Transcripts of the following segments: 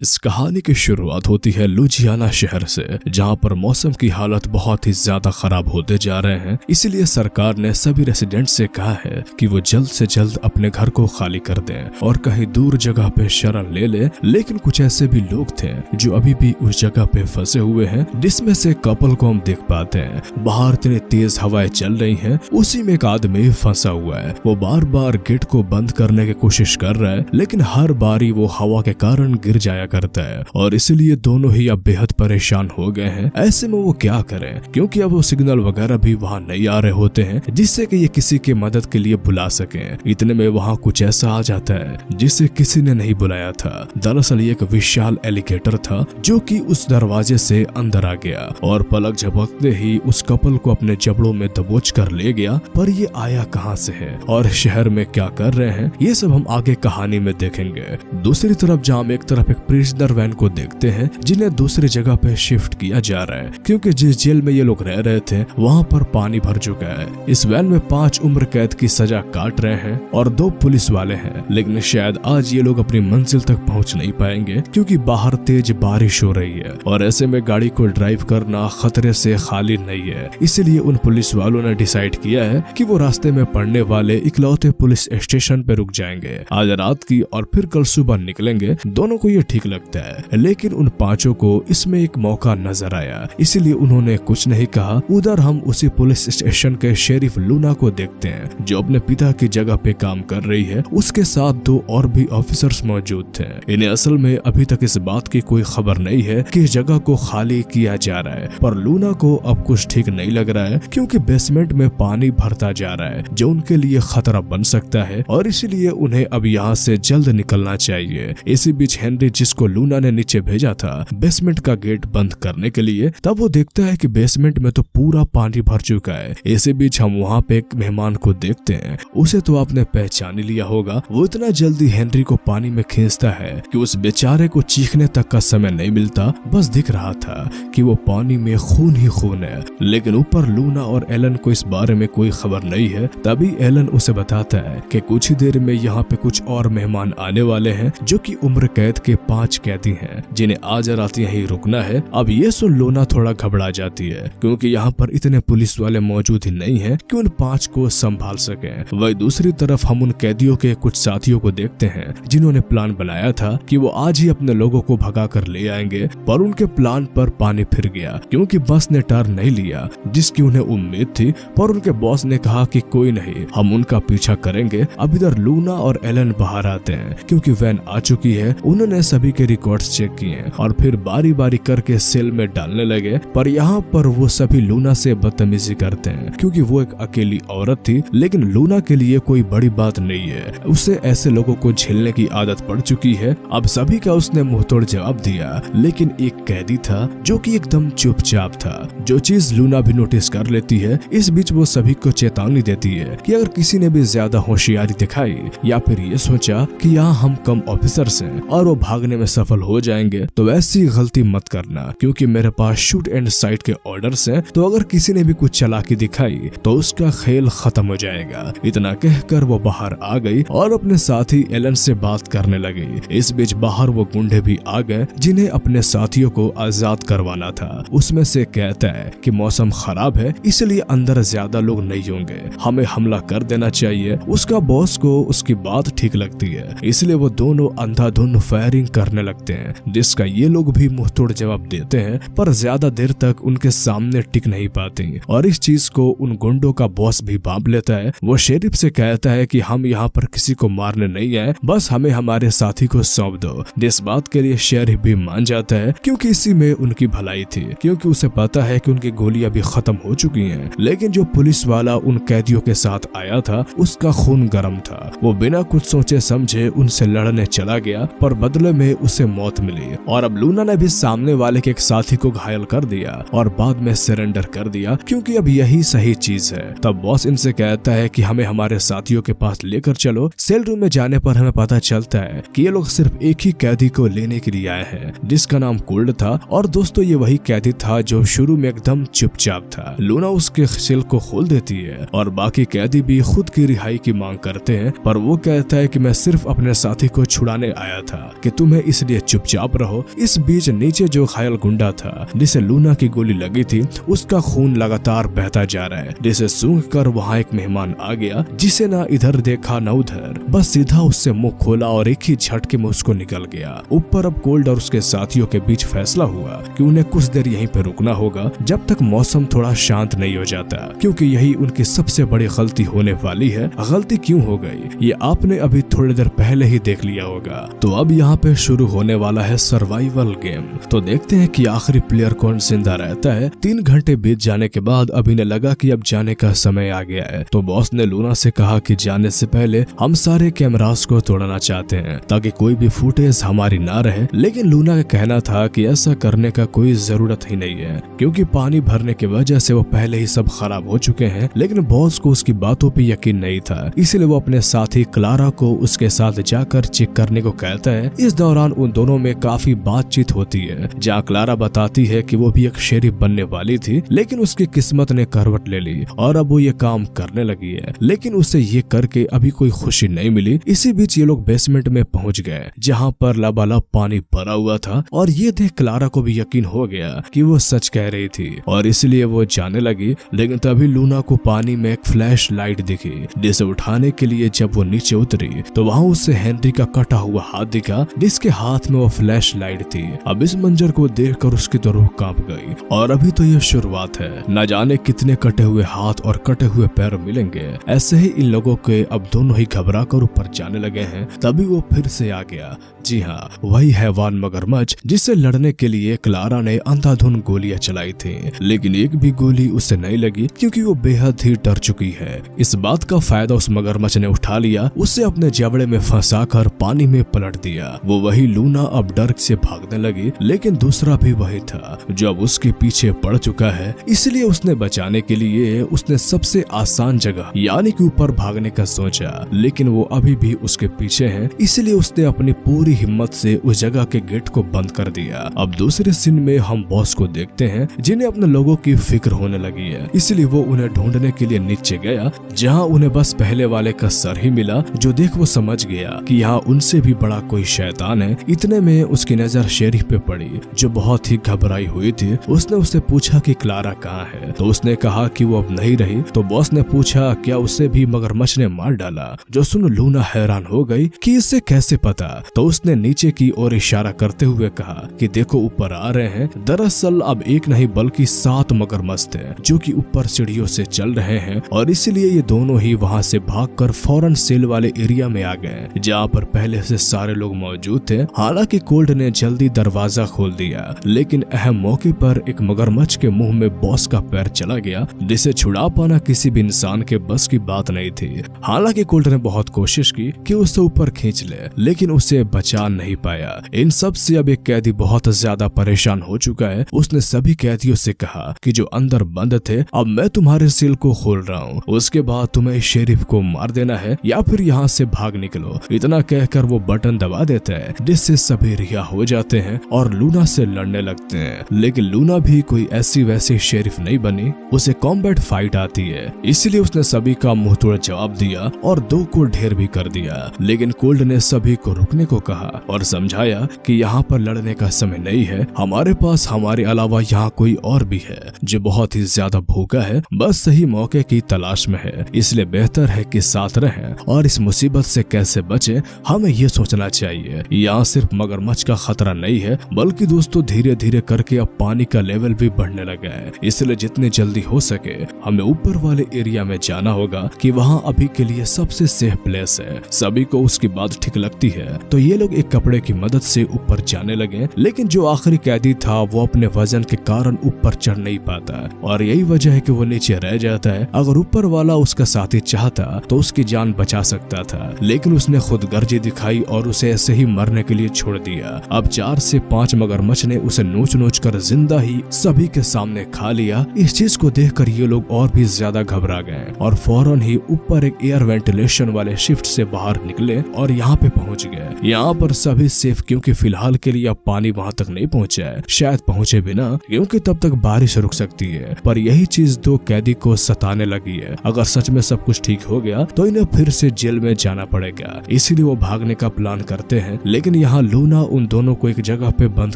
इस कहानी की शुरुआत होती है लुजियाना शहर से, जहां पर मौसम की हालत बहुत ही ज्यादा खराब होते जा रहे हैं। इसीलिए सरकार ने सभी रेसिडेंट से कहा है कि वो जल्द से जल्द अपने घर को खाली कर दें और कहीं दूर जगह पे शरण ले ले। लेकिन कुछ ऐसे भी लोग थे जो अभी भी उस जगह पे फंसे हुए हैं, जिसमें से कपल को हम देख पाते हैं। बाहर इतनी तेज हवाएं चल रही हैं, उसी में एक आदमी फंसा हुआ है। वो बार बार गेट को बंद करने की कोशिश कर रहा है, लेकिन हर बारी वो हवा के कारण गिर जाया करता है और इसलिए दोनों ही अब बेहद परेशान हो गए हैं। ऐसे में वो क्या करें, क्योंकि अब वो सिग्नल वगैरह भी वहाँ नहीं आ रहे होते हैं जिससे कि ये किसी की मदद के लिए बुला सकें। इतने में वहाँ कुछ ऐसा आ जाता है जिसे किसी ने नहीं बुलाया था। दरअसल ये एक विशाल एलिगेटर था जो कि उस दरवाजे से अंदर आ गया और पलक झपकते ही उस कपल को अपने जबड़ों में दबोच कर ले गया। पर ये आया कहाँ से है और शहर में क्या कर रहे हैं, ये सब हम आगे कहानी में देखेंगे। दूसरी तरफ जहाँ हम एक तरफ एक प्रिजनर वैन को देखते हैं जिन्हें दूसरी जगह पे शिफ्ट किया जा रहा है, क्योंकि जिस जेल में ये लोग रह रहे थे वहाँ पर पानी भर चुका है। इस वैन में 5 उम्र कैद की सजा काट रहे हैं और 2 पुलिस वाले हैं, लेकिन शायद आज ये लोग अपनी मंजिल तक पहुँच नहीं पाएंगे क्योंकि बाहर तेज बारिश हो रही है और ऐसे में गाड़ी को ड्राइव करना खतरे से खाली नहीं है। इसीलिए उन पुलिस वालों ने डिसाइड किया है कि वो रास्ते में पड़ने वाले इकलौते पुलिस स्टेशन पे रुक जाएंगे आज रात की और फिर कल सुबह निकलेंगे। दोनों को ये ठीक लगता है, लेकिन उन 5 को इसमें एक मौका नजर आया, इसीलिए उन्होंने कुछ नहीं कहा। उधर हम उसी पुलिस स्टेशन के शेरिफ लूना को देखते हैं जो अपने पिता की जगह पे काम कर रही है। उसके साथ 2 और भी ऑफिसर्स मौजूद थे। इन्हें असल में अभी तक इस बात की कोई खबर नहीं है कि इस जगह को खाली किया जा रहा है, पर लूना को अब कुछ ठीक नहीं लग रहा है क्योंकि बेसमेंट में पानी भरता जा रहा है जो उनके लिए खतरा बन सकता है और इसीलिए उन्हें अब यहाँ से जल्द निकलना चाहिए। इसी बीच हेनरी, जिसको लूना ने नीचे भेजा था बेसमेंट का गेट बंद करने के लिए, तब वो देखता है कि बेसमेंट में तो पूरा पानी भर चुका है। इसी बीच हम वहाँ पे एक मेहमान को देखते हैं। उसे तो आपने पहचान लिया होगा। वो इतना जल्दी हेनरी को पानी में खींचता है कि उस बेचारे को चीखने तक का समय नहीं मिलता। बस दिख रहा था कि वो पानी में खून ही खून है। लेकिन ऊपर लूना और एलन को इस बारे में कोई खबर नहीं है। तभी एलन उसे बताता है कि कुछ ही देर में यहाँ पे कुछ और मेहमान आने वाले हैं जो कि उम्र कैद के 5 कैदी हैं जिन्हें आज रात यहीं रुकना है। अब ये सुन लूना थोड़ा घबरा जाती है क्योंकि यहाँ पर इतने पुलिस वाले मौजूद ही नहीं हैं कि उन 5 को संभाल सके। वही दूसरी तरफ हम उन कैदियों के कुछ साथियों को देखते हैं जिन्होंने प्लान बनाया था कि वो आज ही अपने लोगों को भगा कर ले आएंगे, पर उनके प्लान पर पानी फिर गया क्योंकि बस ने टर्न नहीं लिया जिसकी उन्हें उम्मीद थी। पर उनके बॉस ने कहा कि कोई नहीं, हम उनका पीछा करेंगे। अब इधर लूना और एलन बाहर आते हैं क्योंकि वैन आ चुकी है। उन्होंने सभी के रिकॉर्ड्स चेक किए और फिर बारी बारी करके सेल में डालने लगे। पर यहाँ पर वो सभी लूना से बदतमीजी करते हैं क्योंकि वो एक अकेली औरत थी। लेकिन लूना के लिए कोई बड़ी बात नहीं है, उसे ऐसे लोगों को झेलने की आदत पड़ चुकी है। अब सभी का उसने मुंहतोड़ जवाब दिया, लेकिन एक कैदी था जो कि एकदम चुपचाप था, जो चीज लूना भी नोटिस कर लेती है। इस बीच वो सभी को चेतावनी देती है कि अगर किसी ने भी ज्यादा होशियारी दिखाई या फिर ये सोचा कि यहाँ हम कम ऑफिसर्स हैं और वो भागने में सफल हो जाएंगे तो ऐसी गलती मत करना क्योंकि मेरे पास शूट एंड साइट के ऑर्डर्स हैं। तो अगर किसी ने भी कुछ चालाकी दिखाई तो उसका खेल खत्म हो जाएगा। इतना कहकर वो बाहर आ गई और अपने साथी एलन से बात करने लगी। इस बीच बाहर वो गुंडे भी आ गए जिन्हें अपने साथियों को आजाद करवाना था। उसमें से कहता है कि मौसम खराब है इसलिए अंदर ज्यादा लोग नहीं होंगे, हमें हमला कर देना चाहिए। उसका बॉस को उसकी बात ठीक लगती है, इसलिए वो दोनों अंधाधुंध फायरिंग करने लगते हैं जिसका ये लोग भी मुंहतोड़ जवाब देते हैं, पर ज्यादा देर तक उनके सामने टिक नहीं पाती और इस चीज को उन गुंडों का बॉस भी भांप लेता है। वो शेरिफ से कहता है कि हम यहाँ पर किसी को मारने नहीं आए, बस हमें हमारे साथी को सौंप दो। जिस बात के लिए शेरिफ भी मान जाता है क्योंकि इसी में उनकी भलाई थी, क्योंकि उसे पता है कि उनकी गोलियां भी खत्म हो चुकी हैं। लेकिन जो पुलिस वाला उन कैदियों के साथ आया था उसका खून गर्म था। वो बिना कुछ सोचे समझे उनसे लड़ने चला गया, पर बदले में उसे मौत मिली। और अब लूना ने भी सामने वाले के एक साथी को घायल कर दिया और बाद में सरेंडर कर दिया क्योंकि अब यही सही चीज है। तब बॉस इनसे कहता है कि हमें हमारे साथियों के पास लेकर चलो। सेल रूम में जाने पर हमें पता चलता है कि ये लोग सिर्फ एक ही कैदी को लेने के लिए आए हैं जिसका नाम कोल्ड था। और दोस्तों ये वही कैदी था जो शुरू में एकदम चुपचाप था। लूना उसके सेल को खोल देती है और बाकी कैदी भी खुद की रिहाई की मांग करते हैं, पर वो कहता है कि मैं सिर्फ अपने साथी को छुड़ाने आया था कि तुम्हें इसलिए चुपचाप रहो। इस बीच नीचे जो घायल गुंडा था जिसे लूना की गोली लगी थी, उसका खून लगातार बहता जा रहा है, जिसे सूंघ कर वहाँ एक मेहमान आ गया जिसे ना इधर देखा न उधर, बस सीधा उससे मुंह खोला और एक ही झटके में उसको निकल गया। ऊपर अब कोल्ड और उसके साथियों के बीच फैसला हुआ कि उन्हें कुछ देर यहीं पे रुकना होगा जब तक मौसम थोड़ा शांत नहीं हो जाता, क्योंकि यही उनकी सबसे बड़ी गलती होने वाली है। गलती क्यों हो गई ये आपने अभी थोड़ी देर पहले ही देख लिया होगा। तो अब यहाँ पे शुरू होने वाला है सर्वाइवल गेम। तो देखते हैं कि आखिरी प्लेयर कौन जिंदा रहता है। 3 घंटे बीत जाने के बाद अभी ने लगा कि अब जाने का समय आ गया है, तो बॉस ने लूना से कहा कि जाने से पहले हम सारे कैमरास को तोड़ना चाहते हैं ताकि कोई भी फुटेज हमारी ना रहे। लेकिन लूना का कहना था कि ऐसा करने का कोई जरूरत ही नहीं है, क्योंकि पानी भरने की वजह से वो पहले ही सब खराब हो चुके हैं। लेकिन बॉस को उसकी बातों पे यकीन नहीं था, इसलिए वो अपने साथी क्लारा को उसके साथ जाकर चेक करने को कहता है। इस दौरान उन दोनों में काफी बातचीत होती है, जहाँ क्लारा बताती है कि वो भी एक शेरिफ बनने वाली थी, लेकिन उसकी किस्मत ने करवट ले ली और अब वो ये काम करने लगी है। लेकिन उसे ये करके अभी कोई खुशी नहीं मिली। इसी बीच ये लोग बेसमेंट में पहुंच गए, जहाँ पर लबालब पानी भरा हुआ था, और ये देख क्लारा को भी यकीन हो गया कि वो सच कह रही थी, और इसलिए वो जाने लगी। लेकिन तभी लूना को पानी में एक फ्लैश लाइट दिखी, जिसे उठाने के लिए जब वो नीचे उतरी तो वहाँ उससे हेनरी का कटा हुआ हाथ दिखा, जिसके हाथ में वो फ्लैश लाइट थी। अब इस मंजर को देखकर उसकी तो रूह कांप गई। और अभी तो ये शुरुआत है, न जाने कितने कटे हुए हाथ और कटे हुए पैर मिलेंगे। ऐसे ही इन लोगों के अब दोनों ही घबरा कर ऊपर जाने लगे हैं। तभी वो फिर से आ गया। जी हाँ, वही हैवान मगरमच्छ जिससे लड़ने के लिए क्लारा ने अंधाधुंध गोलियां चलाई थी, लेकिन एक भी गोली उसे नहीं लगी, क्योंकि वो बेहद ही डर चुकी है। इस बात का फायदा उस मगरमच्छ ने उठा लिया, उसे अपने जबड़े में फंसाकर पानी में पलट दिया। वो वही लूना अब डर से भागने लगी, लेकिन दूसरा भी वही था जो अब उसके पीछे पड़ चुका है। इसलिए उसने बचाने के लिए उसने सबसे आसान जगह यानी कि ऊपर भागने का सोचा, लेकिन वो अभी भी उसके पीछे है। इसलिए उसने अपनी पूरी हिम्मत से उस जगह के गेट को बंद कर दिया। अब दूसरे सीन में हम बॉस को देखते हैं, जिन्हें अपने लोगों की फिक्र होने लगी है। इसलिए वो उन्हें ढूंढने के लिए नीचे गया, जहाँ उन्हें बस पहले वाले का सर ही मिला, जो देख वो समझ गया कि यहाँ उनसे भी बड़ा कोई शैतान है। इतने में उसकी नजर शेरिफ पे पड़ी, जो बहुत ही घबराई हुई थी। उसने उससे पूछा कि क्लारा कहाँ है, तो उसने कहा कि वो अब नहीं रही। तो बॉस ने पूछा क्या उसे भी मगरमच्छ ने मार डाला, जो सुन लूना हैरान हो गई कि इससे कैसे पता। तो उसने नीचे की ओर इशारा करते हुए कहा कि देखो ऊपर आ रहे हैं। दरअसल अब एक नहीं बल्कि 7 मगरमच्छ थे, जो कि ऊपर सीढ़ियों से चल रहे हैं, और इसलिए ये दोनों ही वहाँ से भागकर फौरन सेल वाले एरिया में आ गए, जहाँ पर पहले से सारे लोग मौजूद थे। हालांकि कोल्ड ने जल्दी दरवाजा खोल दिया, लेकिन अहम मौके पर एक मगरमच्छ के मुंह में बॉस का पैर चला गया, जिसे छुड़ा पाना किसी भी इंसान के बस की बात नहीं थी। हालांकि कोल्ड ने बहुत कोशिश की कि उसे ऊपर खींच ले, लेकिन उसे बचा नहीं पाया। इन सब से अब एक कैदी बहुत ज्यादा परेशान हो चुका है। उसने सभी कैदियों से कहा कि जो अंदर बंद थे, अब मैं तुम्हारे सेल को खोल रहा हूँ, उसके बाद तुम्हें शेरिफ को मार देना है या फिर यहाँ से भाग निकलो। इतना कहकर वो बटन दबा देता है, जिससे सभी रिहा हो जाते हैं और लूना से लड़ने लगते हैं। लेकिन लूना भी कोई ऐसी वैसी शेरिफ नहीं बनी, उसे कॉम्बैट फाइट आती है, इसलिए उसने सभी का मुंह तोड़ जवाब दिया और 2 को ढेर भी कर दिया। लेकिन कोल्ड ने सभी को रुकने को कहा और समझाया कि यहाँ पर लड़ने का समय नहीं है, हमारे पास हमारे अलावा यहाँ कोई और भी है जो बहुत ही ज्यादा भूखा है, बस सही मौके की तलाश में है। इसलिए बेहतर है कि साथ रहें और इस मुसीबत से कैसे बचे हमें ये सोचना चाहिए। यहाँ सिर्फ मगरमच्छ का खतरा नहीं है, बल्कि दोस्तों धीरे धीरे करके अब पानी का लेवल भी बढ़ने लगा है। इसलिए जितनी जल्दी हो सके हमें ऊपर वाले एरिया में जाना होगा, कि वहाँ अभी के लिए सबसे सेफ प्लेस है। सभी को उसकी बात ठीक लगती है, तो ये लोग एक कपड़े की मदद से ऊपर जाने लगे। लेकिन जो आखिरी कैदी था वो अपने वजन के कारण ऊपर चढ़ नहीं पाता, और यही वजह है कि वो नीचे रह जाता है। अगर ऊपर वाला उसका साथी चाहता तो उसकी जान बचा सकता था, लेकिन उसने खुदगर्जी दिखाई और उसे ऐसे ही मरने के लिए छोड़ दिया। अब 4 से 5 मगरमच्छ ने उसे नोच नोच कर जिंदा ही सभी के सामने खा लिया। इस चीज को देखकर ये लोग और भी ज्यादा घबरा गए और फौरन ही ऊपर एक एयर वेंटिलेशन वाले शिफ्ट से बाहर निकले और यहाँ पे पहुंच गए। यहाँ पर सभी सेफ, क्योंकि फिलहाल के लिए अब पानी वहाँ तक नहीं पहुँचा है, शायद पहुँचे भी ना, क्योंकि तब तक बारिश रुक सकती है। पर यही चीज 2 कैदी को सताने लगी है। अगर सच में सब कुछ ठीक हो गया तो इन्हें फिर से जेल में जाना पड़ेगा, इसीलिए वो भागने का प्लान करते हैं। लेकिन लेकिन यहाँ लूना उन दोनों को एक जगह पे बंद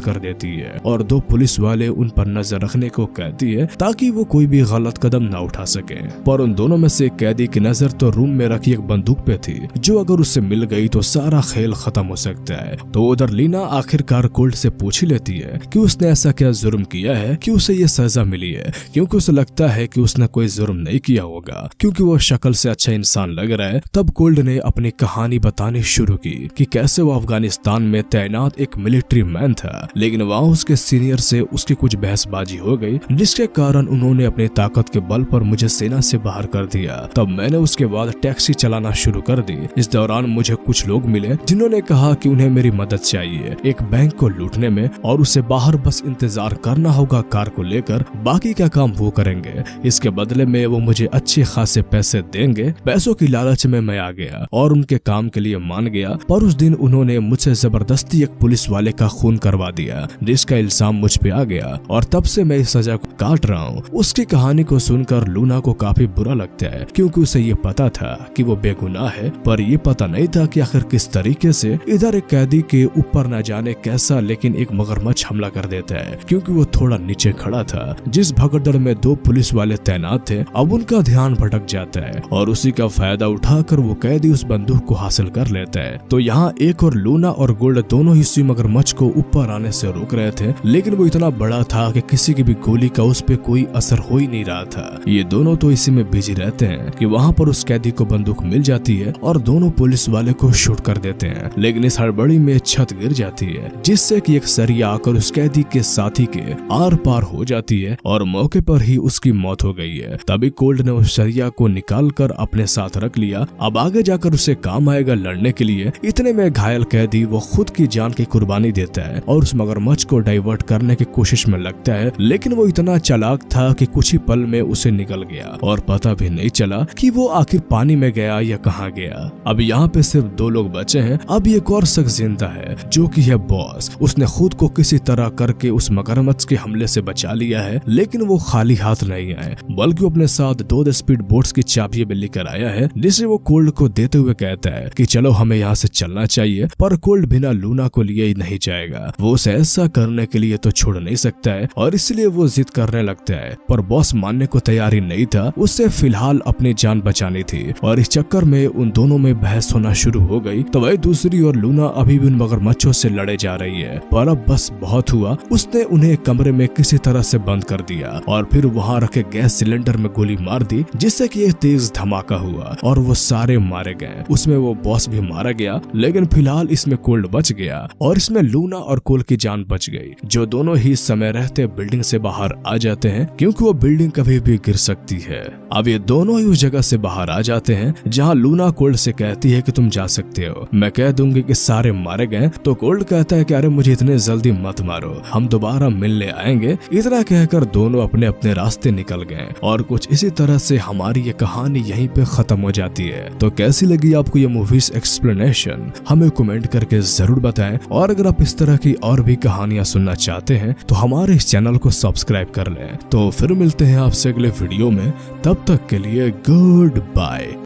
कर देती है और 2 पुलिस वाले उन पर नजर रखने को कहती है ताकि वो कोई भी गलत कदम ना उठा सके। पर उन दोनों में से एक कैदी की नजर तो रूम में रखी एक बंदूक पे थी जो अगर उससे मिल गई तो सारा खेल खत्म हो सकता है। तो उधर लीना आखिरकार कोल्ड से पूछ ही लेती है कि उसने ऐसा क्या जुर्म किया है कि उसे ये सजा मिली है, क्योंकि उसे लगता है कि उसने कोई जुर्म नहीं किया होगा क्योंकि वो शक्ल से अच्छा इंसान लग रहा है। तब कोल्ड ने अपनी कहानी बतानी शुरू की कि कैसे वो अफगानिस्तान में तैनात एक मिलिट्री मैन था, लेकिन वहाँ उसके सीनियर से उसकी कुछ बहसबाजी हो गई जिसके कारण उन्होंने अपनी ताकत के बल पर मुझे सेना से बाहर कर दिया। तब मैंने उसके बाद टैक्सी चलाना शुरू कर दी। इस दौरान मुझे कुछ लोग मिले जिन्होंने कहा कि उन्हें मेरी मदद चाहिए एक बैंक को लूटने में और उसे बाहर बस इंतजार करना होगा कार को लेकर, बाकी का काम वो करेंगे। इसके बदले में वो मुझे अच्छे खासे पैसे देंगे। पैसों की लालच में मैं आ गया और उनके काम के लिए मान गया। पर उस दिन उन्होंने मुझसे जबरदस्ती एक पुलिस वाले का खून करवा दिया जिसका इल्जाम मुझ पे आ गया और तब से मैं इस सजा को काट रहा हूँ। उसकी कहानी को सुनकर लूना को काफी बुरा लगता है क्योंकि उसे ये पता था कि वो बेगुनाह है, पर ये पता नहीं था कि आखिर किस तरीके से इधर एक कैदी के ऊपर न जाने कैसा लेकिन एक मगरमच्छ हमला कर देता है क्योंकि वो थोड़ा नीचे खड़ा था। जिस भगदड़ में 2 पुलिस वाले तैनात थे अब उनका ध्यान भटक जाता है और उसी का फायदा उठाकर वो कैदी उस बंदूक को हासिल कर लेता है। तो यहाँ एक और लूना और गोल्ड दोनों ही उसी मगरमच्छ को ऊपर आने से रोक रहे थे, लेकिन वो इतना बड़ा था कि किसी की भी गोली का उस पे कोई असर हो ही नहीं रहा था। ये दोनों तो इसी में बिजी रहते हैं कि वहाँ पर उस कैदी को बंदूक मिल जाती है और दोनों पुलिस वाले को शूट कर देते हैं, लेकिन इस हड़बड़ी में छत गिर जाती है जिससे कि एक सरिया आकर उस कैदी के साथी के आर पार हो जाती है और मौके पर ही उसकी मौत हो गई है। तभी कोल्ड ने उस सरिया को निकाल कर अपने साथ रख लिया। अब आगे जाकर उसे काम आएगा लड़ने के लिए। इतने में घायल कैदी वो खुद की जान की कुर्बानी देता है और उस मगरमच्छ को डाइवर्ट करने की कोशिश में लगता है, लेकिन वो इतना चालाक था कि कुछ ही पल में उसे निकल गया और पता भी नहीं चला कि वो आखिर पानी में गया या कहाँ गया। अब यहाँ पे सिर्फ 2 लोग बचे हैं। अब एक और शख्स जिंदा है जो कि है बॉस। उसने खुद को किसी तरह करके उस मगरमच्छ के हमले से बचा लिया है, लेकिन वो खाली हाथ नहीं आए बल्कि अपने साथ 2 स्पीड बोट्स की चाबी भी लेकर आया है जिसे वो कोल्ड को देते हुए कहता है कि चलो हमें यहाँ से चलना चाहिए। पर कोल्ड बिना लूना को लिए ही नहीं जाएगा। वो उसे ऐसा करने के लिए तो छोड़ नहीं सकता है और इसलिए वो जिद करने लगता है, पर बॉस मानने को तैयार ही नहीं था। उससे फिलहाल अपनी जान बचानी थी और इस चक्कर में उन दोनों में बहस होना शुरू हो गई। तो वही दूसरी ओर लूना अभी भी उन मगरमच्छों से लड़े जा रही है, पर अब बस बहुत हुआ। उसने उन्हें कमरे में किसी तरह से बंद कर दिया और फिर वहाँ रखे गैस सिलेंडर में गोली मार दी जिससे कि एक तेज धमाका हुआ और वो सारे मारे गए। उसमें वो बॉस भी मारा गया, लेकिन फिलहाल इसमें कोल्ड बच गया और इसमें लूना और कोल्ड की जान बच गई, जो दोनों ही समय रहते बिल्डिंग से बाहर आ जाते हैं क्योंकि वो बिल्डिंग कभी भी गिर सकती है। अब ये दोनों ही उस जगह से बाहर आ जाते हैं जहाँ लूना कोल्ड से कहती है कि तुम जा सकते हो, मैं कह दूंगी कि सारे मारे गए। तो कोल्ड कहता है कि अरे मुझे इतने जल्दी मत मारो, हम दोबारा मिलने आएंगे। इतना कहकर दोनों अपने अपने रास्ते निकल गए और कुछ इसी तरह से हमारी ये कहानी यहीं पे खत्म हो जाती है। तो कैसी लगी आपको ये मूवीज एक्सप्लेनेशन हमें कमेंट करके जरूर बताएं, और अगर आप इस तरह की और भी कहानियां सुनना चाहते हैं तो हमारे इस चैनल को सब्सक्राइब कर लें। तो फिर मिलते हैं आपसे अगले वीडियो में, तब तक के लिए गुड बाय।